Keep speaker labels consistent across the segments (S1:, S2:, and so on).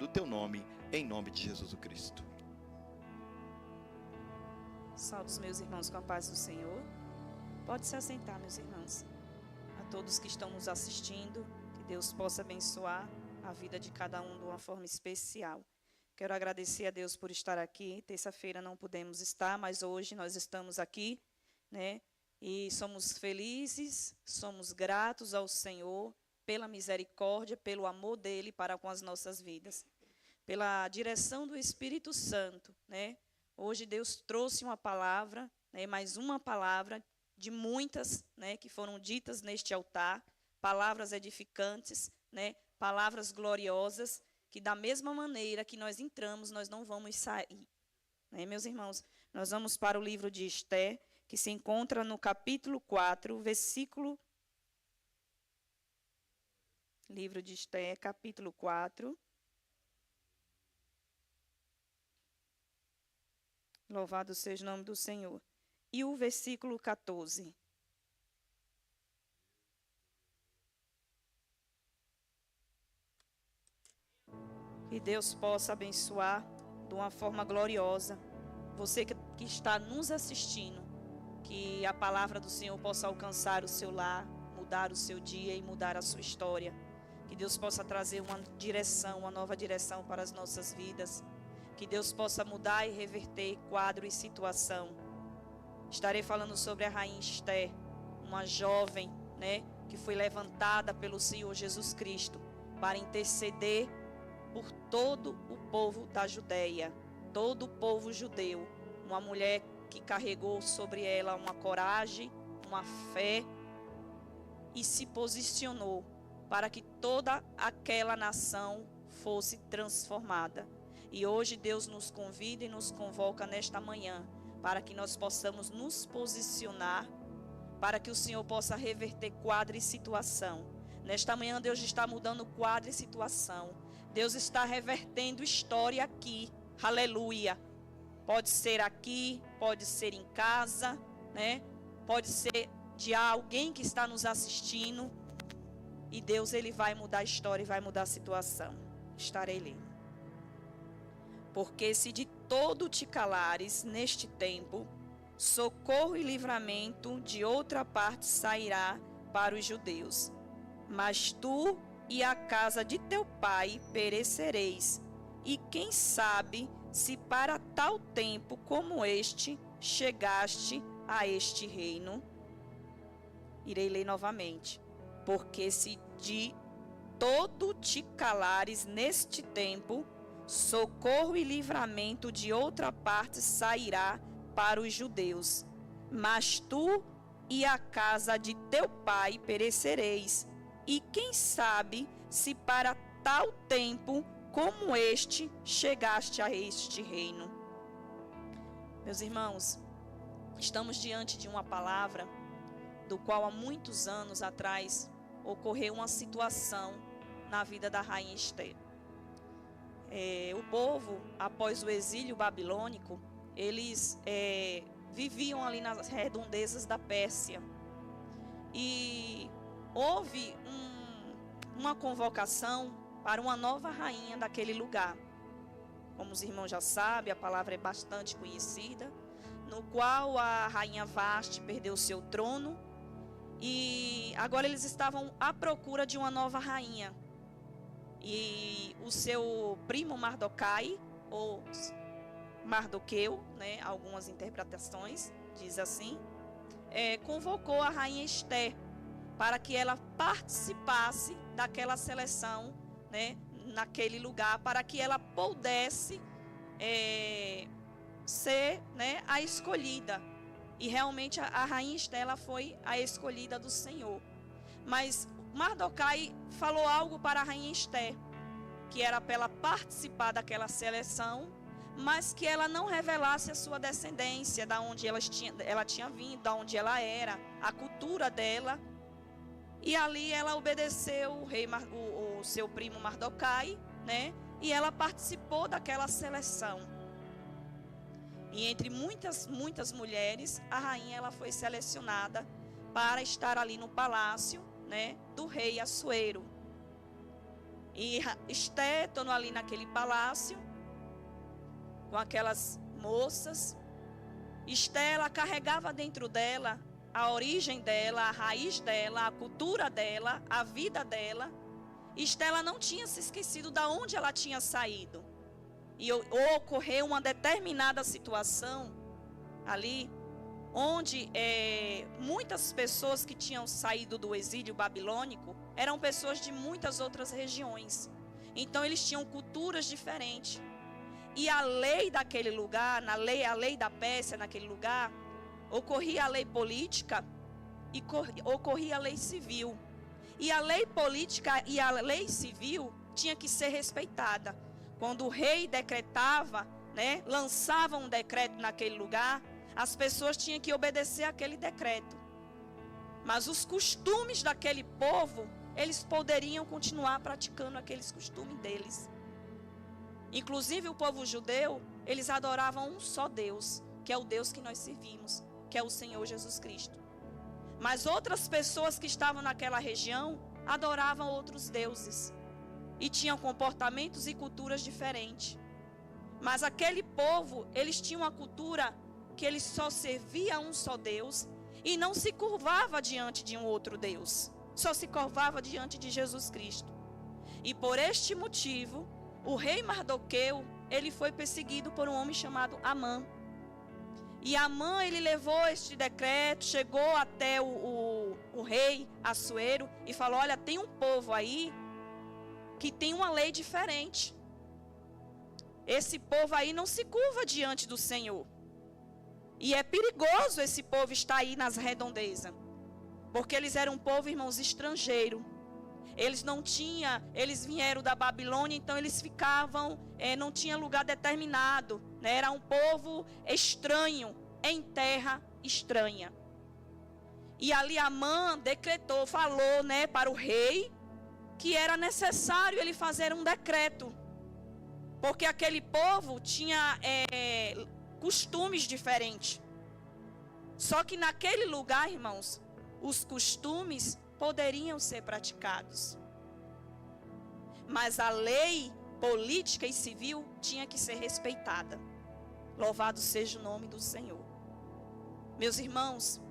S1: teu nome, em nome de Jesus Cristo.
S2: Saúde os meus irmãos com a paz do Senhor. Pode se assentar, meus irmãos. A todos que estão nos assistindo, que Deus possa abençoar a vida de cada um de uma forma especial. Quero agradecer a Deus por estar aqui. Terça-feira não pudemos estar, mas hoje nós estamos aqui, né? E somos felizes, somos gratos ao Senhor pela misericórdia, pelo amor dele para com as nossas vidas, pela direção do Espírito Santo, né? Hoje Deus trouxe uma palavra, né? Mais uma palavra de muitas, né? Que foram ditas neste altar, palavras edificantes, né? Palavras gloriosas, que da mesma maneira que nós entramos, nós não vamos sair, né, meus irmãos? Nós vamos para o livro de Esther, que se encontra no capítulo 4, versículo... Livro de Esther, capítulo 4. Louvado seja o nome do Senhor. E o versículo 14. Que Deus possa abençoar de uma forma gloriosa você que está nos assistindo. Que a palavra do Senhor possa alcançar o seu lar, mudar o seu dia e mudar a sua história. Que Deus possa trazer uma direção, uma nova direção para as nossas vidas. Que Deus possa mudar e reverter quadro e situação. Estarei falando sobre a rainha Esther, uma jovem, né, que foi levantada pelo Senhor Jesus Cristo para interceder por todo o povo da Judeia, todo o povo judeu. Uma mulher que carregou sobre ela uma coragem, uma fé e se posicionou para que toda aquela nação fosse transformada. E hoje Deus nos convida e nos convoca nesta manhã para que nós possamos nos posicionar, para que o Senhor possa reverter quadro e situação. Nesta manhã Deus está mudando quadro e situação. Deus está revertendo história aqui. Aleluia. Pode ser aqui, pode ser em casa, né? Pode ser de alguém que está nos assistindo. E Deus, ele vai mudar a história e vai mudar a situação. Estarei lendo. Porque se de todo te calares neste tempo, socorro e livramento de outra parte sairá para os judeus. Mas tu e a casa de teu pai perecereis. E quem sabe se para tal tempo como este chegaste a este reino? Irei ler novamente. Porque se de todo te calares neste tempo, socorro e livramento de outra parte sairá para os judeus. Mas tu e a casa de teu pai perecereis. E quem sabe se para tal tempo como este chegaste a este reino? Meus irmãos, estamos diante de uma palavra do qual há muitos anos atrás ocorreu uma situação na vida da rainha Esther. O povo, após o exílio babilônico, eles viviam ali nas redondezas da Pérsia. E houve uma convocação para uma nova rainha daquele lugar. Como os irmãos já sabem, a palavra é bastante conhecida, no qual a rainha Vasti perdeu seu trono e agora eles estavam à procura de uma nova rainha. E o seu primo Mardoquai, ou Mardoqueu, né, algumas interpretações diz assim, convocou a rainha Esther para que ela participasse daquela seleção, né, naquele lugar, para que ela pudesse ser, né, a escolhida. E realmente a rainha Esther, ela foi a escolhida do Senhor. Mas Mardoquai falou algo para a rainha Esther, que era para ela participar daquela seleção, mas que ela não revelasse a sua descendência, da onde ela tinha vindo, da onde ela era, a cultura dela. E ali ela obedeceu o seu primo Mardoquai, né? E ela participou daquela seleção. E entre muitas mulheres, a rainha ela foi selecionada para estar ali no palácio, né, do rei Assuero. E Esté, estando ali naquele palácio, com aquelas moças, Esté, ela carregava dentro dela a origem dela, a raiz dela, a cultura dela, a vida dela. Esté, ela não tinha se esquecido de onde ela tinha saído. E ocorreu uma determinada situação ali, onde muitas pessoas que tinham saído do exílio babilônico eram pessoas de muitas outras regiões. Então eles tinham culturas diferentes. E a lei daquele lugar, a lei da Pérsia naquele lugar, ocorria a lei política e ocorria a lei civil. E a lei política e a lei civil tinha que ser respeitada. Quando o rei decretava, né, lançava um decreto naquele lugar, as pessoas tinham que obedecer aquele decreto. Mas os costumes daquele povo, eles poderiam continuar praticando aqueles costumes deles. Inclusive o povo judeu, eles adoravam um só Deus, que é o Deus que nós servimos, que é o Senhor Jesus Cristo. Mas outras pessoas que estavam naquela região adoravam outros deuses e tinham comportamentos e culturas diferentes. Mas aquele povo, eles tinham uma cultura que eles só servia a um só Deus e não se curvava diante de um outro Deus, só se curvava diante de Jesus Cristo. E por este motivo, o rei Mardoqueu, ele foi perseguido por um homem chamado Amã. E Amã, ele levou este decreto, chegou até o rei Assuero e falou: olha, tem um povo aí que tem uma lei diferente. Esse povo aí não se curva diante do Senhor. E é perigoso esse povo estar aí nas redondezas. Porque eles eram um povo, irmãos, estrangeiro. Eles vieram da Babilônia, então eles ficavam, não tinha lugar determinado, né? Era um povo estranho, em terra estranha. E ali Amã decretou, falou, né, para o rei, que era necessário ele fazer um decreto. Porque aquele povo tinha costumes diferentes. Só que naquele lugar, irmãos, os costumes poderiam ser praticados. Mas a lei política e civil tinha que ser respeitada. Louvado seja o nome do Senhor. Meus irmãos,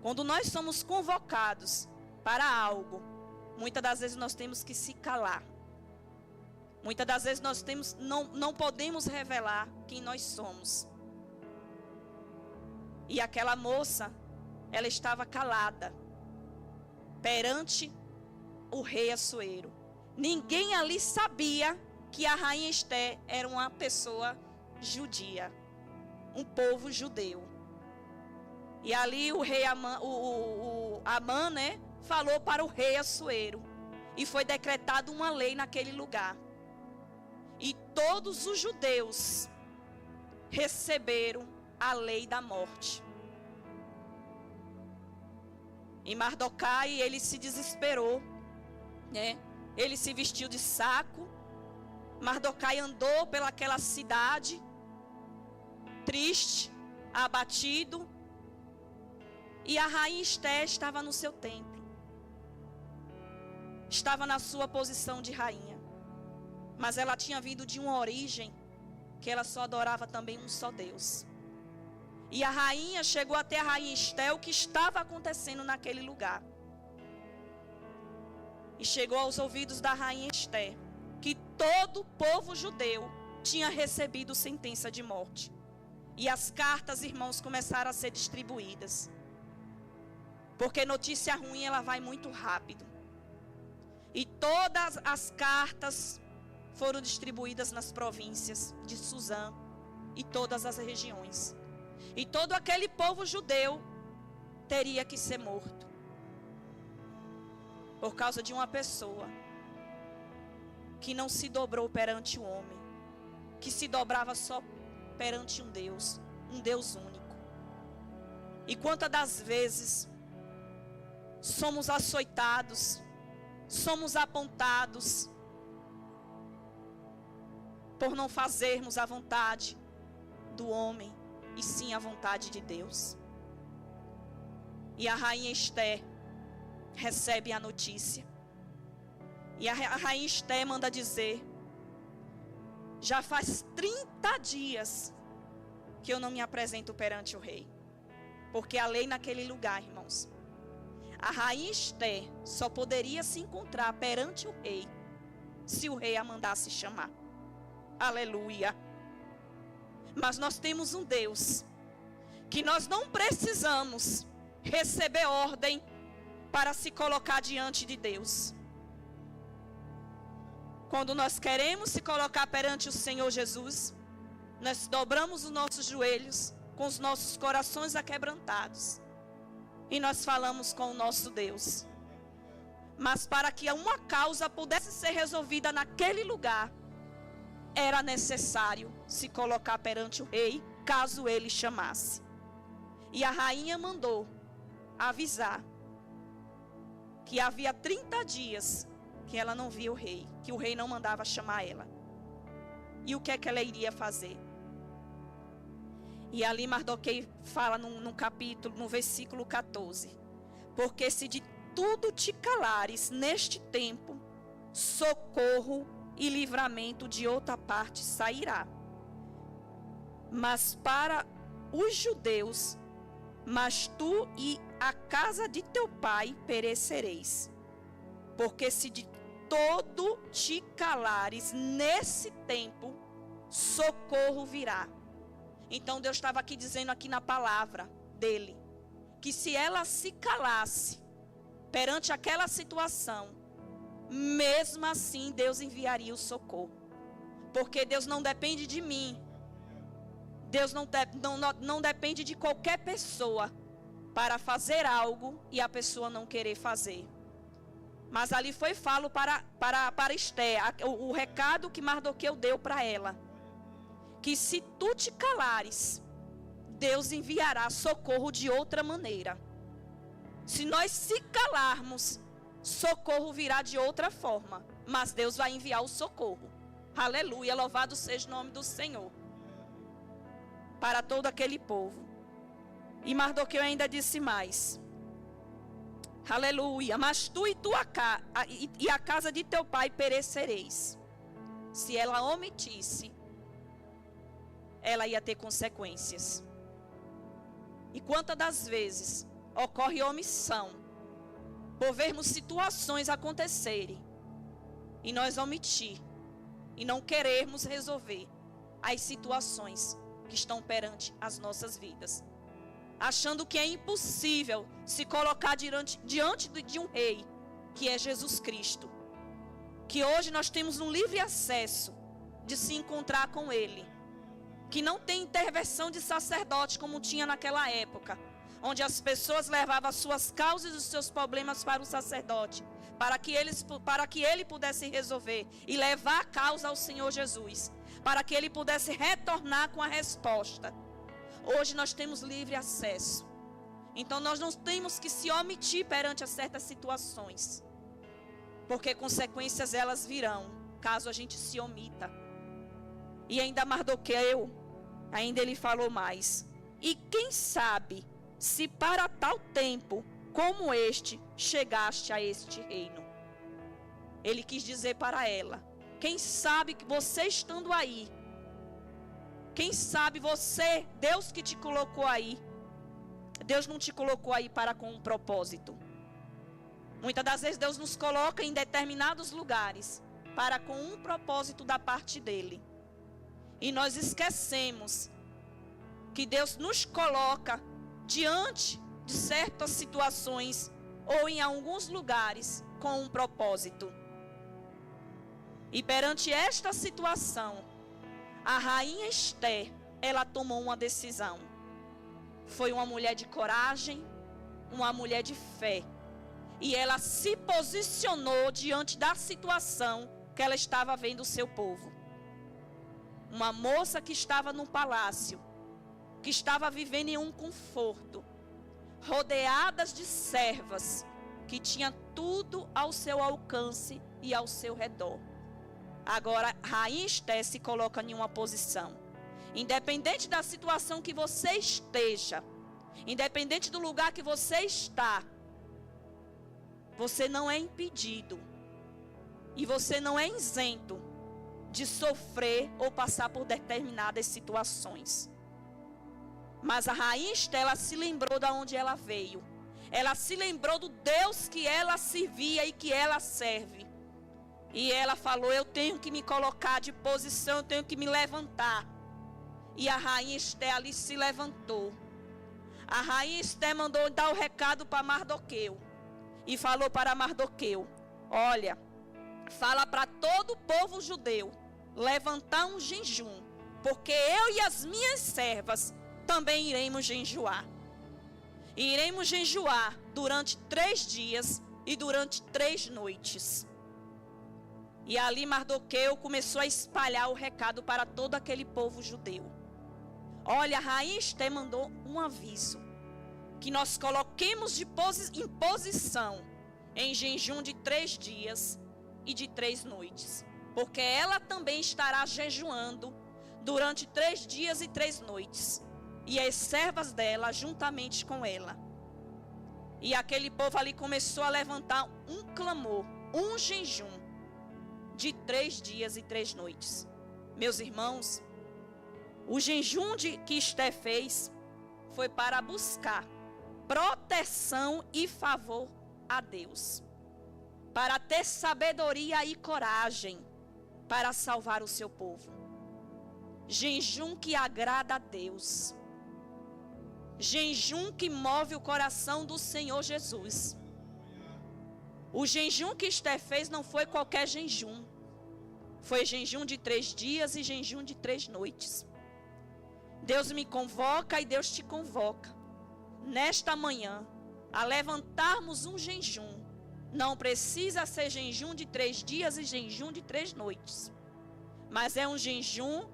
S2: quando nós somos convocados para algo, muitas das vezes nós temos que se calar. Muitas das vezes nós não podemos revelar quem nós somos. E aquela moça, ela estava calada perante o rei Assuero. Ninguém ali sabia que a rainha Esté era uma pessoa judia, um povo judeu. E ali o rei Amã, né, falou para o rei Assuero, e foi decretada uma lei naquele lugar. E todos os judeus receberam a lei da morte. E Mardoquai, ele se desesperou, né? Ele se vestiu de saco. Mardoquai andou pelaquela cidade, triste, abatido. E a rainha Esté estava no seu templo. Estava na sua posição de rainha. Mas ela tinha vindo de uma origem que ela só adorava também um só Deus. E a rainha chegou até a rainha Esté, o que estava acontecendo naquele lugar. E chegou aos ouvidos da rainha Esté que todo o povo judeu tinha recebido sentença de morte. E as cartas, irmãos, começaram a ser distribuídas. Porque notícia ruim, ela vai muito rápido. E todas as cartas foram distribuídas nas províncias de Suzã e todas as regiões. E todo aquele povo judeu teria que ser morto. Por causa de uma pessoa que não se dobrou perante o homem, que se dobrava só perante um Deus único. E quantas das vezes somos açoitados, somos apontados por não fazermos a vontade do homem, e sim a vontade de Deus. E a rainha Esté recebe a notícia. E a rainha Esté manda dizer: já faz 30 dias que eu não me apresento perante o rei. Porque a lei naquele lugar, irmãos, a rainha Esté só poderia se encontrar perante o rei se o rei a mandasse chamar. Aleluia. Mas nós temos um Deus que nós não precisamos receber ordem para se colocar diante de Deus. Quando nós queremos se colocar perante o Senhor Jesus, nós dobramos os nossos joelhos, com os nossos corações aquebrantados, e nós falamos com o nosso Deus. Mas para que uma causa pudesse ser resolvida naquele lugar, era necessário se colocar perante o rei, caso ele chamasse. E a rainha mandou avisar que havia 30 dias que ela não via o rei, que o rei não mandava chamar ela. E o que é que ela iria fazer? E ali Mardoqueu fala no capítulo, no versículo 14: porque se de tudo te calares neste tempo, socorro e livramento de outra parte sairá. Mas para os judeus, mas tu e a casa de teu pai perecereis. Porque se de todo te calares nesse tempo, socorro virá. Então Deus estava aqui dizendo aqui na palavra dele, que se ela se calasse perante aquela situação, mesmo assim Deus enviaria o socorro. Porque Deus não depende de mim. Deus não depende de qualquer pessoa para fazer algo e a pessoa não querer fazer. Mas ali foi falo para Esté, o recado que Mardoqueu deu para ela. Que se tu te calares, Deus enviará socorro de outra maneira. Se nós se calarmos, socorro virá de outra forma. Mas Deus vai enviar o socorro. Aleluia, louvado seja o nome do Senhor. Para todo aquele povo. E Mardoqueu ainda disse mais. Aleluia, mas tu e a casa de teu pai perecereis. Se ela omitisse, ela ia ter consequências. E quantas das vezes ocorre omissão, por vermos situações acontecerem, e nós omitir, e não querermos resolver as situações que estão perante as nossas vidas. Achando que é impossível se colocar diante de um rei, que é Jesus Cristo. Que hoje nós temos um livre acesso de se encontrar com ele. Que não tem intervenção de sacerdote como tinha naquela época. Onde as pessoas levavam as suas causas e os seus problemas para o sacerdote. Para que ele pudesse resolver e levar a causa ao Senhor Jesus. Para que ele pudesse retornar com a resposta. Hoje nós temos livre acesso. Então nós não temos que se omitir perante a certas situações. Porque consequências elas virão, caso a gente se omita. E ainda Mardoqueu, ainda ele falou mais. E quem sabe se para tal tempo como este chegaste a este reino. Ele quis dizer para ela. Quem sabe que você estando aí, quem sabe você, Deus que te colocou aí, Deus não te colocou aí para com um propósito. Muitas das vezes Deus nos coloca em determinados lugares para com um propósito da parte dele. E nós esquecemos que Deus nos coloca diante de certas situações ou em alguns lugares com um propósito. E perante esta situação, a rainha Esté, ela tomou uma decisão. Foi uma mulher de coragem, uma mulher de fé. E ela se posicionou diante da situação que ela estava vendo o seu povo. Uma moça que estava num palácio, que estava vivendo em um conforto, rodeadas de servas, que tinha tudo ao seu alcance e ao seu redor. Agora, a rainha Esté se coloca em uma posição. Independente da situação que você esteja, independente do lugar que você está, você não é impedido. E você não é isento de sofrer ou passar por determinadas situações. Mas a rainha Esther, ela se lembrou de onde ela veio. Ela se lembrou do Deus que ela servia e que ela serve. E ela falou: eu tenho que me colocar de posição, eu tenho que me levantar. E a rainha Esther ali se levantou. A rainha Esther mandou dar o recado para Mardoqueu. E falou para Mardoqueu: olha, fala para todo o povo judeu levantar um jejum, porque eu e as minhas servas também iremos jejuar. E iremos jejuar durante 3 dias e durante 3 noites. E ali Mardoqueu começou a espalhar o recado para todo aquele povo judeu. Olha, a rainha Esther mandou um aviso, que nós coloquemos em posição em jejum de 3 dias e de 3 noites. Porque ela também estará jejuando durante 3 dias e 3 noites. E as servas dela juntamente com ela. E aquele povo ali começou a levantar um clamor, um jejum de 3 dias e 3 noites. Meus irmãos, o jejum que Esther fez foi para buscar proteção e favor a Deus, para ter sabedoria e coragem para salvar o seu povo. Jejum que agrada a Deus. Jejum que move o coração do Senhor Jesus. O jejum que Esther fez não foi qualquer jejum. Foi jejum de 3 dias e jejum de 3 noites. Deus me convoca e Deus te convoca nesta manhã a levantarmos um jejum. Não precisa ser jejum de 3 dias e jejum de 3 noites. Mas é um jejum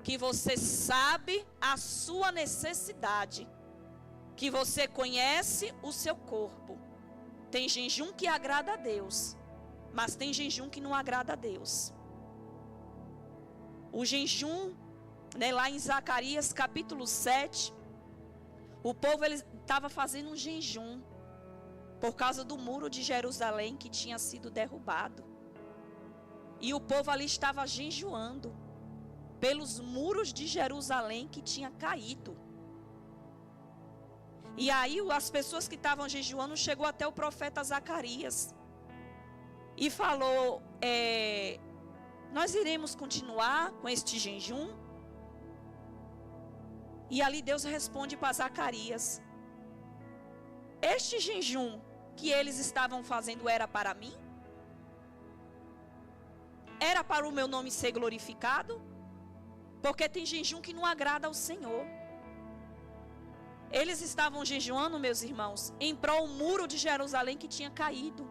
S2: que você sabe a sua necessidade. Que você conhece o seu corpo. Tem jejum que agrada a Deus, mas tem jejum que não agrada a Deus. O jejum, lá em Zacarias capítulo 7, o povo estava fazendo um jejum por causa do muro de Jerusalém que tinha sido derrubado. E o povo ali estava jejuando pelos muros de Jerusalém que tinha caído. E aí as pessoas que estavam jejuando chegou até o profeta Zacarias e falou: nós iremos continuar com este jejum? E ali Deus responde para Zacarias: este jejum que eles estavam fazendo era para mim? Era para o meu nome ser glorificado? Porque tem jejum que não agrada ao Senhor. Eles estavam jejuando, meus irmãos, em prol do muro de Jerusalém que tinha caído.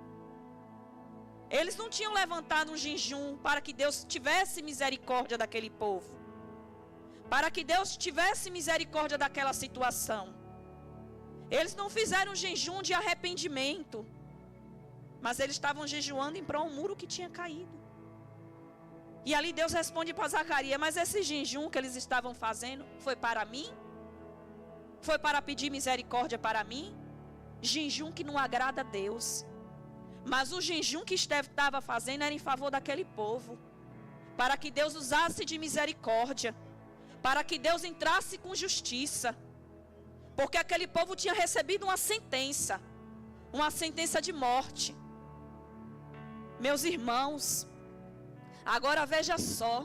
S2: Eles não tinham levantado um jejum para que Deus tivesse misericórdia daquele povo, para que Deus tivesse misericórdia daquela situação. Eles não fizeram um jejum de arrependimento, mas eles estavam jejuando em prol do muro que tinha caído. E ali Deus responde para Zacarias: mas esse jejum que eles estavam fazendo foi para mim? Foi para pedir misericórdia para mim? Jejum que não agrada a Deus. Mas o jejum que Esther estava fazendo era em favor daquele povo, para que Deus usasse de misericórdia, para que Deus entrasse com justiça, porque aquele povo tinha recebido uma sentença de morte. Meus irmãos, agora veja só,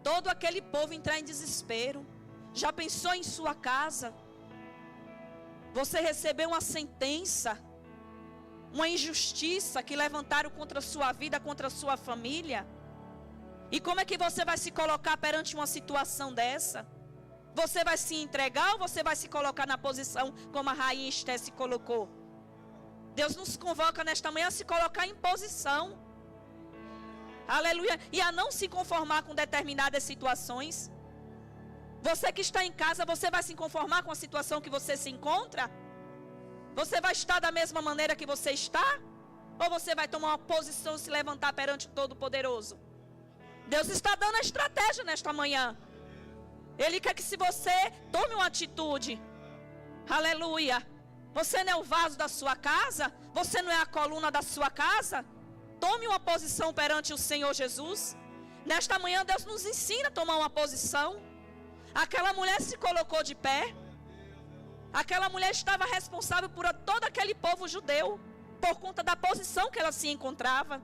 S2: todo aquele povo entrar em desespero. Já pensou em sua casa? Você recebeu uma sentença, uma injustiça que levantaram contra a sua vida, contra a sua família. E como é que você vai se colocar perante uma situação dessa? Você vai se entregar ou você vai se colocar na posição como a rainha Esther se colocou? Deus nos convoca nesta manhã a se colocar em posição. Aleluia. E a não se conformar com determinadas situações. Você que está em casa, você vai se conformar com a situação que você se encontra? Você vai estar da mesma maneira que você está? Ou você vai tomar uma posição e se levantar perante o Todo-Poderoso? Deus está dando a estratégia nesta manhã. Ele quer que se você tome uma atitude. Aleluia. Você não é o vaso da sua casa? Você não é a coluna da sua casa? Tome uma posição perante o Senhor Jesus. Nesta manhã Deus nos ensina a tomar uma posição. Aquela mulher se colocou de pé. Aquela mulher estava responsável por todo aquele povo judeu, por conta da posição que ela se encontrava.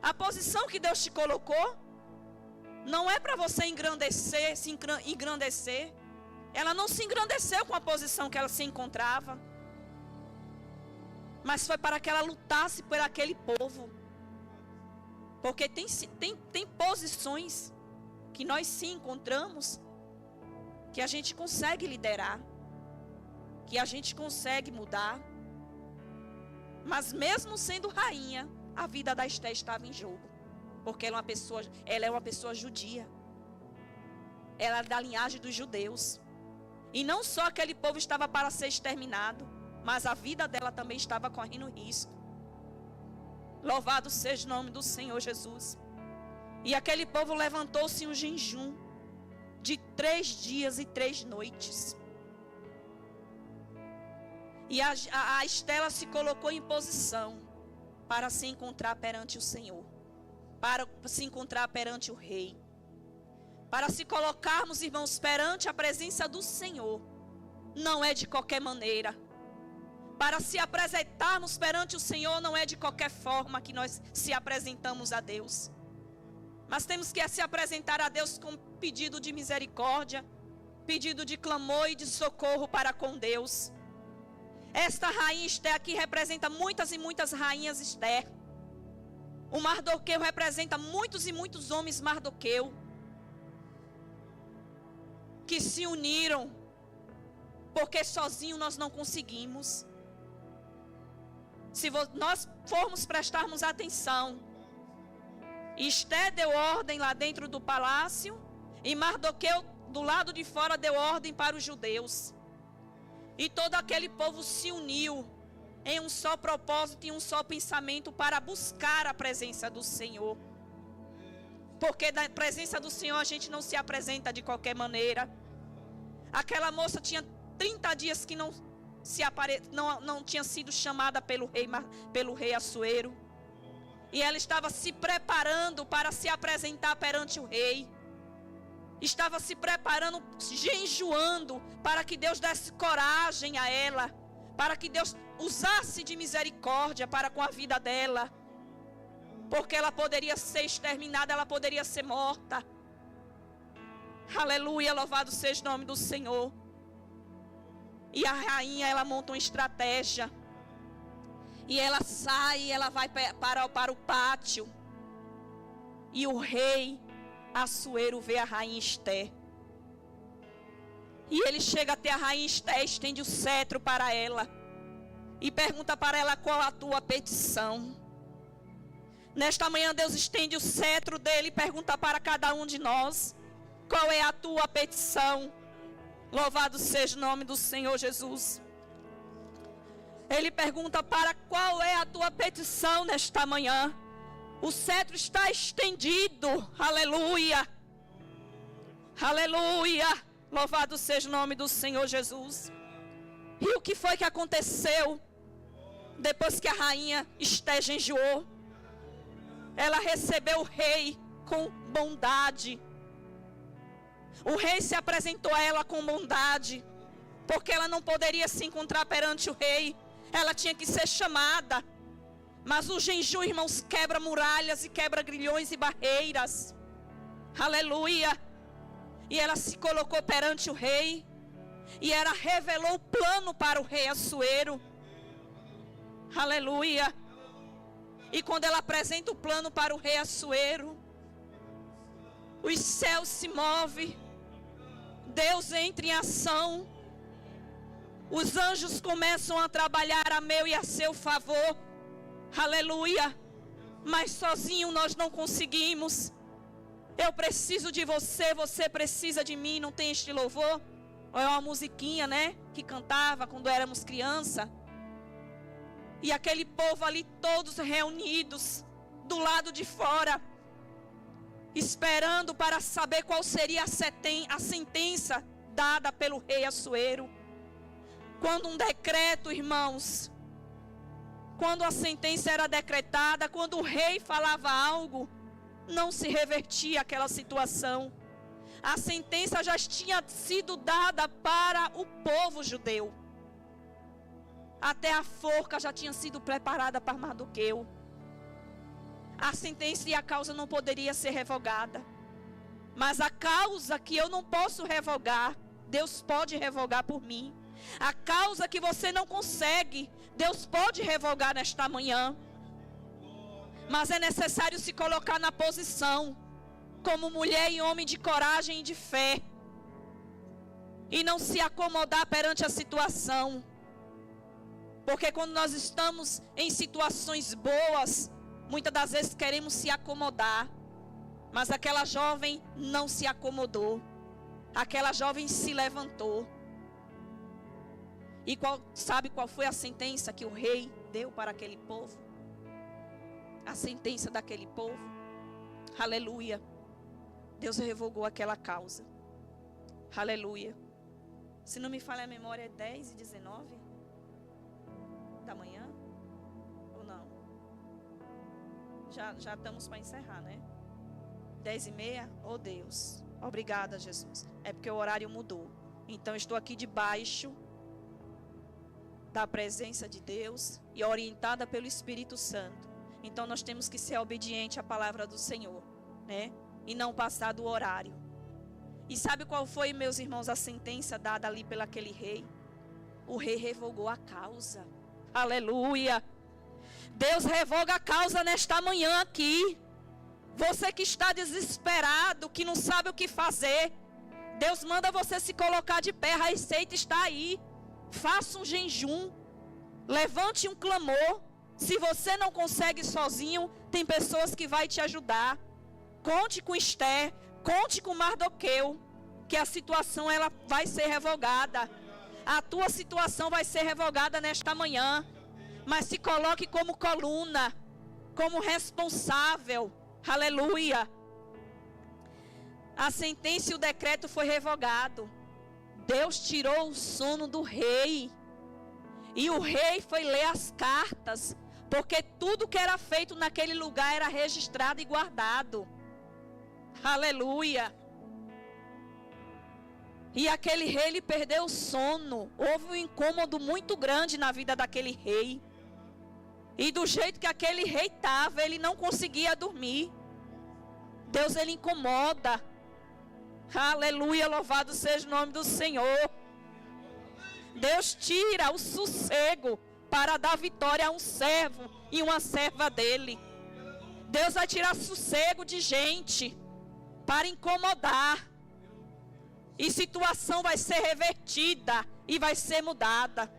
S2: A posição que Deus te colocou não é para você engrandecer, engrandecer. Ela não se engrandeceu com a posição que ela se encontrava, mas foi para que ela lutasse por aquele povo. Porque tem posições que nós sim encontramos, que a gente consegue liderar, que a gente consegue mudar. Mas mesmo sendo rainha, a vida da Esté estava em jogo. Porque ela é uma pessoa judia. Ela é da linhagem dos judeus. E não só aquele povo estava para ser exterminado, mas a vida dela também estava correndo risco. Louvado seja o nome do Senhor Jesus. E aquele povo levantou-se em um jejum de 3 dias e 3 noites. E a Esté se colocou em posição para se encontrar perante o Senhor, para se encontrar perante o rei, para se colocarmos, irmãos, perante a presença do Senhor. Não é de qualquer maneira. Para se apresentarmos perante o Senhor, não é de qualquer forma que nós se apresentamos a Deus. Mas temos que se apresentar a Deus com pedido de misericórdia, pedido de clamor e de socorro para com Deus. Esta rainha Esté aqui representa muitas e muitas rainhas Esté. O Mardoqueu representa muitos e muitos homens Mardoqueu, que se uniram, porque sozinho nós não conseguimos. Se nós formos prestarmos atenção, Esté deu ordem lá dentro do palácio, e Mardoqueu do lado de fora deu ordem para os judeus. E todo aquele povo se uniu em um só propósito e um só pensamento para buscar a presença do Senhor. Porque da presença do Senhor a gente não se apresenta de qualquer maneira. Aquela moça tinha 30 dias que não tinha sido chamada pelo rei Assuero. E ela estava se preparando para se apresentar perante o rei. Estava se preparando, jejuando, para que Deus desse coragem a ela, para que Deus usasse de misericórdia para com a vida dela, porque ela poderia ser exterminada, ela poderia ser morta. Aleluia, louvado seja o nome do Senhor. E a rainha, ela monta uma estratégia, e ela sai, ela vai para o pátio, e o rei Assuero vê a rainha Esté. E ele chega até a rainha Esté, estende o cetro para ela e pergunta para ela: qual a tua petição? Nesta manhã Deus estende o cetro dele e pergunta para cada um de nós: qual é a tua petição? Louvado seja o nome do Senhor Jesus. Ele pergunta: para qual é a tua petição nesta manhã? O cetro está estendido. Aleluia. Aleluia. Louvado seja o nome do Senhor Jesus. E o que foi que aconteceu depois que a rainha Esté jejuou? Ela recebeu o rei com bondade. O rei se apresentou a ela com bondade, porque ela não poderia se encontrar perante o rei. Ela tinha que ser chamada. Mas o jejum, irmãos, quebra muralhas e quebra grilhões e barreiras. Aleluia. E ela se colocou perante o rei, e ela revelou o plano para o rei Assuero. Aleluia. E quando ela apresenta o plano para o rei Assuero, os céus se movem, Deus entra em ação, os anjos começam a trabalhar a meu e a seu favor. Aleluia. Mas sozinho nós não conseguimos. Eu preciso de você, você precisa de mim. Não tem este louvor? É uma musiquinha, né? Que cantava quando éramos criança. E aquele povo ali, todos reunidos do lado de fora, esperando para saber qual seria a sentença dada pelo rei Assuero. Quando um decreto, irmãos, quando a sentença era decretada, quando o rei falava algo, não se revertia aquela situação. A sentença já tinha sido dada para o povo judeu. Até a forca já tinha sido preparada para Mardoqueu. A sentença e a causa não poderia ser revogada. Mas a causa que eu não posso revogar, Deus pode revogar por mim. A causa que você não consegue, Deus pode revogar nesta manhã. Mas é necessário se colocar na posição, como mulher e homem de coragem e de fé. E não se acomodar perante a situação. Porque quando nós estamos em situações boas, muitas das vezes queremos se acomodar. Mas aquela jovem não se acomodou. Aquela jovem se levantou. E sabe qual foi a sentença que o rei deu para aquele povo? A sentença daquele povo. Aleluia. Deus revogou aquela causa. Aleluia. Se não me falha a memória, é 10 e 19 da manhã? Ou não? Já estamos para encerrar, né? 10 e meia? Oh Deus. Obrigada, Jesus. É porque o horário mudou. Então estou aqui debaixo da presença de Deus e orientada pelo Espírito Santo. Então nós temos que ser obedientes à palavra do Senhor, né? E não passar do horário. E sabe qual foi, meus irmãos, a sentença dada ali pelo aquele rei? O rei revogou a causa. Aleluia. Deus revoga a causa nesta manhã aqui. Você que está desesperado, que não sabe o que fazer, Deus manda você se colocar de pé. A receita está aí. Faça um jejum. Levante um clamor. Se você não consegue sozinho, tem pessoas que vão te ajudar. Conte com Esther, conte com Mardoqueu, que a situação ela vai ser revogada. A tua situação vai ser revogada nesta manhã. Mas se coloque como coluna, como responsável. Aleluia. A sentença e o decreto foi revogado. Deus tirou o sono do rei. E o rei foi ler as cartas, porque tudo que era feito naquele lugar era registrado e guardado. Aleluia. E aquele rei, ele perdeu o sono. Houve um incômodo muito grande na vida daquele rei. E do jeito que aquele rei estava, ele não conseguia dormir. Deus, ele incomoda. Aleluia, louvado seja o nome do Senhor. Deus tira o sossego para dar vitória a um servo e uma serva dele. Deus vai tirar sossego de gente para incomodar. E situação vai ser revertida e vai ser mudada.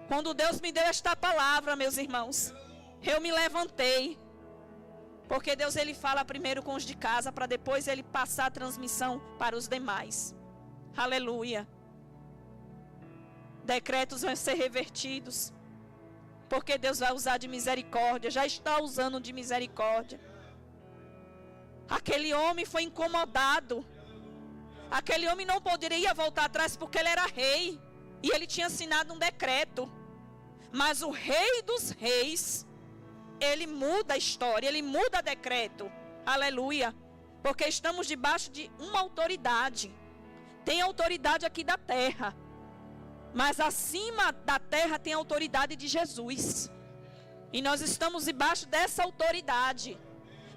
S2: Quando Deus me deu esta palavra, meus irmãos, eu me levantei. Porque Deus, ele fala primeiro com os de casa, para depois ele passar a transmissão para os demais. Aleluia. Decretos vão ser revertidos. Porque Deus vai usar de misericórdia, já está usando de misericórdia. Aquele homem foi incomodado. Aquele homem não poderia voltar atrás porque ele era rei. E ele tinha assinado um decreto. Mas o rei dos reis, ele muda a história, ele muda decreto. Aleluia. Porque estamos debaixo de uma autoridade. Tem autoridade aqui da terra. Mas acima da terra tem a autoridade de Jesus. E nós estamos debaixo dessa autoridade.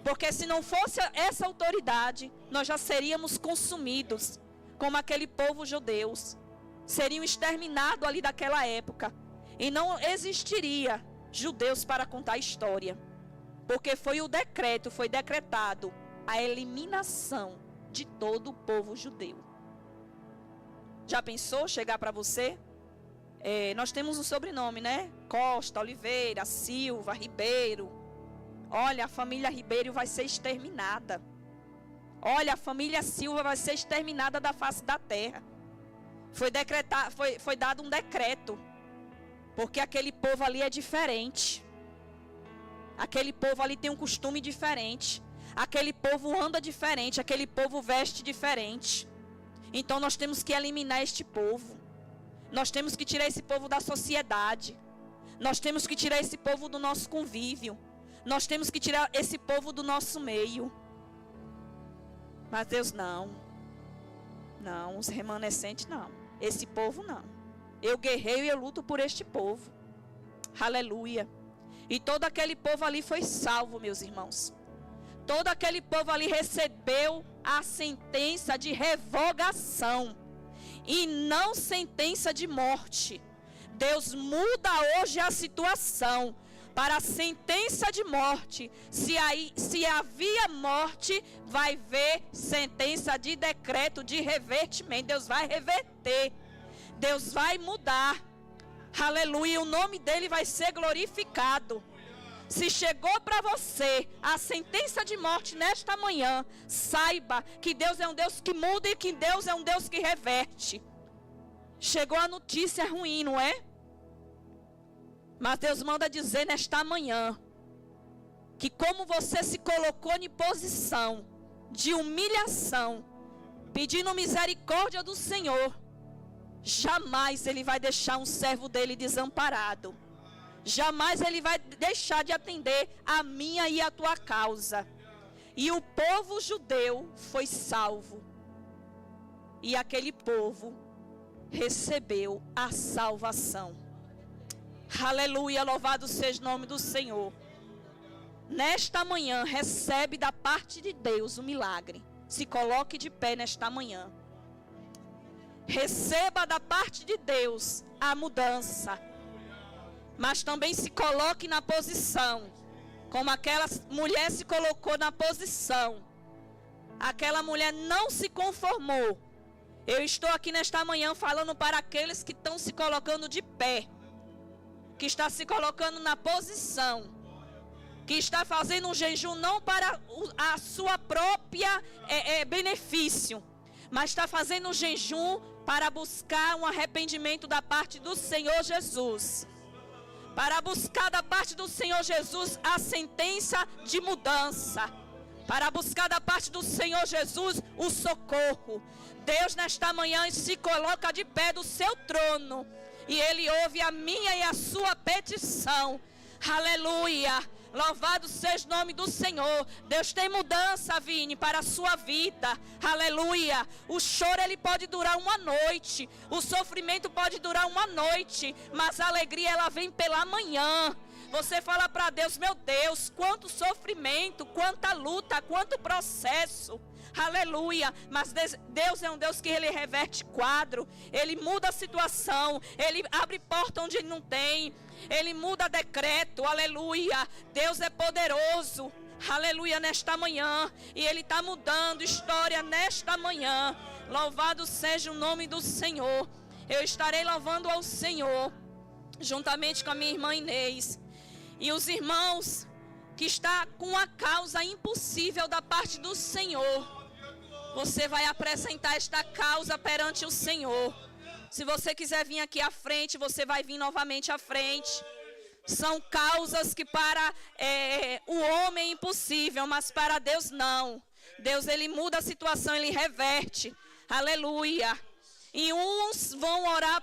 S2: Porque se não fosse essa autoridade, nós já seríamos consumidos. Como aquele povo judeu. Seriam exterminados ali daquela época. E não existiria judeus para contar a história. Porque foi o decreto, foi decretado a eliminação de todo o povo judeu. Já pensou chegar para você? Nós temos um sobrenome, né? Costa, Oliveira, Silva, Ribeiro. Olha, a família Ribeiro vai ser exterminada. Olha, a família Silva vai ser exterminada da face da terra. Foi dado um decreto. Porque aquele povo ali é diferente. Aquele povo ali tem um costume diferente. Aquele povo anda diferente. Aquele povo veste diferente. Então nós temos que eliminar este povo. Nós temos que tirar esse povo da sociedade. Nós temos que tirar esse povo do nosso convívio. Nós temos que tirar esse povo do nosso meio. Mas Deus não. Não, os remanescentes não. Esse povo não. Eu guerreio e eu luto por este povo. Aleluia. E todo aquele povo ali foi salvo, meus irmãos. Todo aquele povo ali recebeu a sentença de revogação. E não sentença de morte. Deus muda hoje a situação para a sentença de morte. Se havia morte, vai haver sentença de decreto de revertimento. Deus vai reverter. Deus vai mudar. Aleluia. O nome dele vai ser glorificado. Se chegou para você a sentença de morte nesta manhã, saiba que Deus é um Deus que muda e que Deus é um Deus que reverte. Chegou a notícia ruim, não é? Mas Deus manda dizer nesta manhã que como você se colocou em posição de humilhação, pedindo misericórdia do Senhor, jamais Ele vai deixar um servo dele desamparado. Jamais Ele vai deixar de atender a minha e a tua causa. E o povo judeu foi salvo. E aquele povo recebeu a salvação. Aleluia, louvado seja o nome do Senhor. Nesta manhã, recebe da parte de Deus o milagre. Se coloque de pé nesta manhã. Receba da parte de Deus a mudança. Mas também se coloque na posição, como aquela mulher se colocou na posição. Aquela mulher não se conformou. Eu estou aqui nesta manhã falando para aqueles que estão se colocando de pé, que está se colocando na posição, que está fazendo um jejum não para a sua própria benefício, mas está fazendo um jejum para buscar um arrependimento da parte do Senhor Jesus. Para buscar da parte do Senhor Jesus a sentença de mudança. Para buscar da parte do Senhor Jesus o socorro. Deus nesta manhã se coloca de pé do seu trono. E Ele ouve a minha e a sua petição. Aleluia. Louvado seja o nome do Senhor. Deus tem mudança, Vini, para a sua vida. Aleluia. O choro ele pode durar uma noite. O sofrimento pode durar uma noite. Mas a alegria ela vem pela manhã. Você fala para Deus, meu Deus, quanto sofrimento, quanta luta, quanto processo. Aleluia, mas Deus é um Deus que Ele reverte quadro, Ele muda a situação, Ele abre porta onde não tem, Ele muda decreto, aleluia. Deus é poderoso, aleluia, nesta manhã, e Ele está mudando história nesta manhã. Louvado seja o nome do Senhor. Eu estarei louvando ao Senhor, juntamente com a minha irmã Inês, e os irmãos que está com a causa impossível da parte do Senhor. Você vai apresentar esta causa perante o Senhor. Se você quiser vir aqui à frente, você vai vir novamente à frente. São causas que para o homem é impossível, mas para Deus não. Deus ele muda a situação, ele reverte. Aleluia. E uns vão orar